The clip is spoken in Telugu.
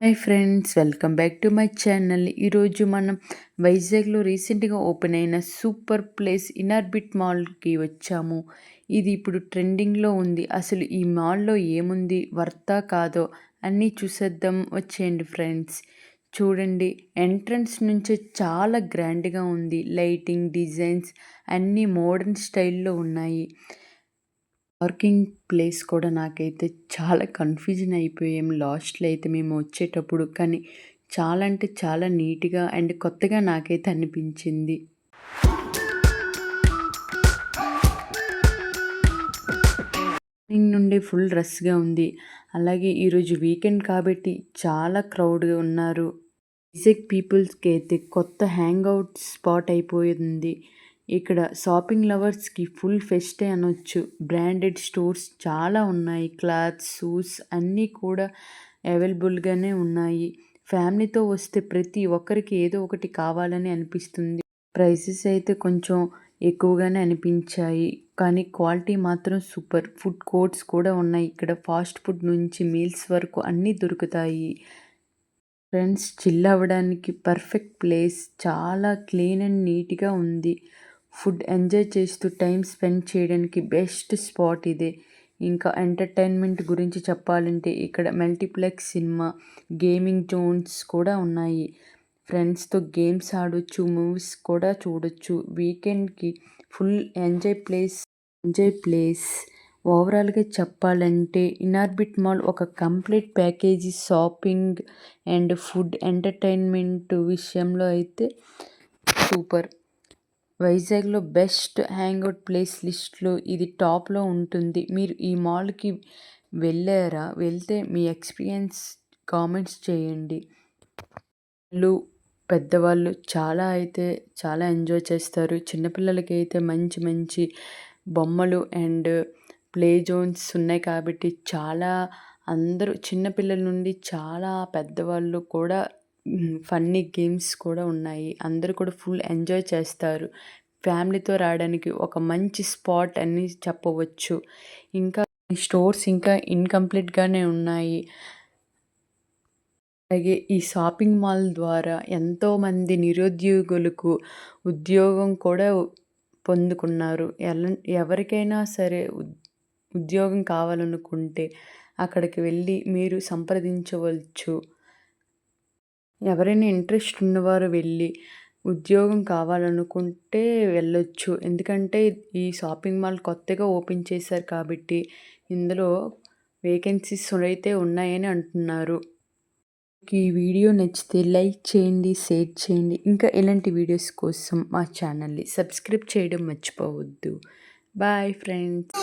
Hi friends, welcome back to my channel. ఈరోజు మనం వైజాగ్లో రీసెంట్గా ఓపెన్ అయిన సూపర్ ప్లేస్ ఇనార్బిట్ మాల్కి వచ్చాము. ఇది ఇప్పుడు ట్రెండింగ్లో ఉంది. అసలు ఈ మాల్లో ఏముంది, వర్తా కాదో అన్నీ చూసేద్దాం. వచ్చేయండి ఫ్రెండ్స్. చూడండి, ఎంట్రన్స్ నుంచే చాలా గ్రాండ్గా ఉంది. లైటింగ్, డిజైన్స్ అన్నీ మోడర్న్ స్టైల్లో ఉన్నాయి. పార్కింగ్ ప్లేస్ కూడా నాకైతే చాలా కన్ఫ్యూజన్ అయిపోయాం లాస్ట్లో అయితే మేము వచ్చేటప్పుడు. కానీ చాలా అంటే చాలా నీట్గా అండ్ కొత్తగా నాకైతే అనిపించింది. మార్నింగ్ నుండి ఫుల్ రష్గా ఉంది. అలాగే ఈరోజు వీకెండ్ కాబట్టి చాలా క్రౌడ్గా ఉన్నారు. వైజాగ్ పీపుల్స్కి అయితే కొత్త హ్యాంగ్ అవుట్ స్పాట్ అయిపోయింది. ఇక్కడ షాపింగ్ లవర్స్కి ఫుల్ ఫెస్టే అనొచ్చు. బ్రాండెడ్ స్టోర్స్ చాలా ఉన్నాయి. క్లాత్స్, షూస్ అన్నీ కూడా అవైలబుల్గానే ఉన్నాయి. ఫ్యామిలీతో వస్తే ప్రతి ఒక్కరికి ఏదో ఒకటి కావాలని అనిపిస్తుంది. ప్రైసెస్ అయితే కొంచెం ఎక్కువగానే అనిపించాయి, కానీ క్వాలిటీ మాత్రం సూపర్. ఫుడ్ కోర్ట్స్ కూడా ఉన్నాయి. ఇక్కడ ఫాస్ట్ ఫుడ్ నుంచి మీల్స్ వరకు అన్నీ దొరుకుతాయి. ఫ్రెండ్స్, చిల్ అవ్వడానికి పర్ఫెక్ట్ ప్లేస్. చాలా క్లీన్ అండ్ నీట్గా ఉంది. ఫుడ్ ఎంజాయ్ చేస్తూ టైం స్పెండ్ చేయడానికి బెస్ట్ స్పాట్ ఇదే. ఇంకా ఎంటర్టైన్మెంట్ గురించి చెప్పాలంటే ఇక్కడ మల్టీప్లెక్స్ సినిమా, గేమింగ్ జోన్స్ కూడా ఉన్నాయి. ఫ్రెండ్స్తో గేమ్స్ ఆడొచ్చు, మూవీస్ కూడా చూడొచ్చు. వీకెండ్కి ఫుల్ ఎంజాయ్ ప్లేస్. ఓవరాల్గా చెప్పాలంటే ఇనార్బిట్ మాల్ ఒక complete package. Shopping and food, entertainment విషయంలో అయితే సూపర్. వైజాగ్లో బెస్ట్ హ్యాంగ్అవుట్ ప్లేస్ లిస్ట్లో ఇది టాప్లో ఉంటుంది. మీరు ఈ మాల్కి వెళ్ళారా? వెళ్తే మీ ఎక్స్పీరియన్స్ కామెంట్స్ చేయండి. పెద్దవాళ్ళు చాలా ఎంజాయ్ చేస్తారు. చిన్నపిల్లలకి అయితే మంచి మంచి బొమ్మలు అండ్ ప్లే జోన్స్ ఉన్నాయి కాబట్టి అందరూ చిన్నపిల్లల నుండి చాలా పెద్దవాళ్ళు కూడా ఫన్నీ గేమ్స్ కూడా ఉన్నాయి. అందరూ కూడా ఫుల్ ఎంజాయ్ చేస్తారు. ఫ్యామిలీతో రావడానికి ఒక మంచి స్పాట్ అని చెప్పవచ్చు. ఇంకా స్టోర్స్ ఇంకా ఇన్కంప్లీట్గానే ఉన్నాయి. అలాగే ఈ షాపింగ్ మాల్ ద్వారా ఎంతోమంది నిరుద్యోగులకు ఉద్యోగం కూడా పొందుకున్నారు. ఎవరికైనా సరే ఉద్యోగం కావాలనుకుంటే అక్కడికి వెళ్ళి మీరు సంప్రదించవచ్చు. ఎవరైనా ఇంట్రెస్ట్ ఉన్నవారు వెళ్ళి ఉద్యోగం కావాలనుకుంటే వెళ్ళొచ్చు. ఎందుకంటే ఈ షాపింగ్ మాల్ కొత్తగా ఓపెన్ చేశారు కాబట్టి ఇందులో వేకెన్సీస్ అయితే ఉన్నాయని అంటున్నారు. ఈ వీడియో నచ్చితే లైక్ చేయండి, షేర్ చేయండి. ఇంకా ఇలాంటి వీడియోస్ కోసం మా ఛానల్ని సబ్స్క్రైబ్ చేయడం మర్చిపోవద్దు. Bye friends.